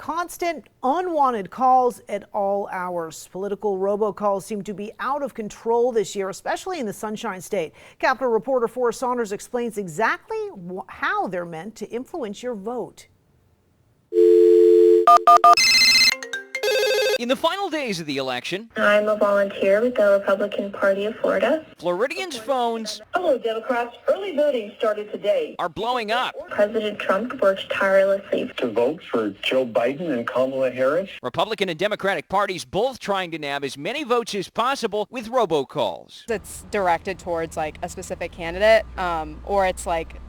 constant, unwanted calls at all hours. Political robocalls seem to be out of control this year, especially in the Sunshine State. Capitol reporter Forrest Saunders explains exactly how they're meant to influence your vote. In the final days of the election, I'm a volunteer with the Republican Party of Florida. Floridians' phones Hello, Democrats. Early voting started today. are blowing up. President Trump worked tirelessly To vote for Joe Biden and Kamala Harris. Republican and Democratic parties both trying to nab as many votes as possible with robocalls. It's directed towards like a specific candidate, or it's like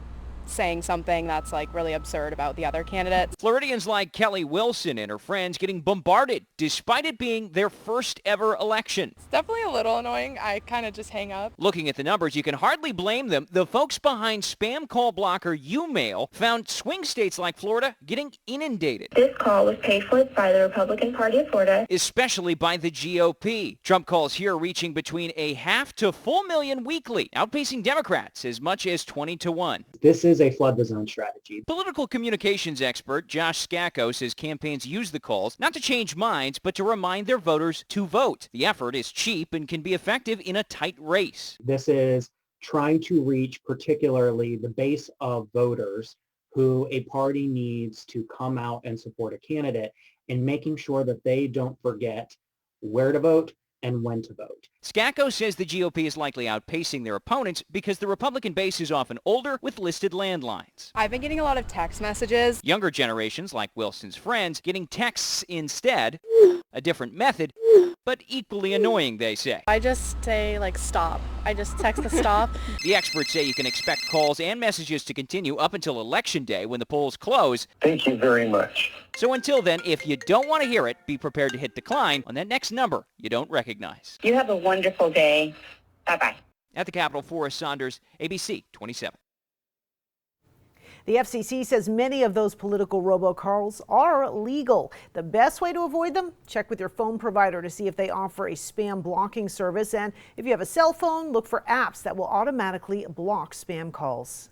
saying something that's like really absurd about the other candidates. Floridians like Kelly Wilson and her friends getting bombarded despite it being their first ever election. It's definitely a little annoying. I kind of just hang up. Looking at the numbers, you can hardly blame them. The folks behind spam call blocker YouMail found swing states like Florida getting inundated, This call was paid for by the Republican Party of Florida. especially by the GOP. Trump calls here reaching between a half to full million weekly, outpacing Democrats as much as 20-1. This is a flood the zone strategy. Political communications expert Josh Scacco says campaigns use the calls not to change minds, but to remind their voters to vote. The effort is cheap and can be effective in a tight race. This is trying to reach particularly the base of voters who a party needs to come out and support a candidate, and making sure that they don't forget where to vote and when to vote. Scacco says the GOP is likely outpacing their opponents because the Republican base is often older with listed landlines. I've been getting a lot of text messages. Younger generations, like Wilson's friends, getting texts instead, a different method, but equally annoying, they say. I just say like stop. I just text the stop. The experts say you can expect calls and messages to continue up until Election Day when the polls close. Thank you very much. So until then, if you don't want to hear it, be prepared to hit decline on that next number you don't recognize. You have a wonderful day. Bye-bye. At the Capitol, Forrest Saunders, ABC 27. The FCC says many of those political robocalls are legal. The best way to avoid them? Check with your phone provider to see if they offer a spam blocking service. And if you have a cell phone, look for apps that will automatically block spam calls.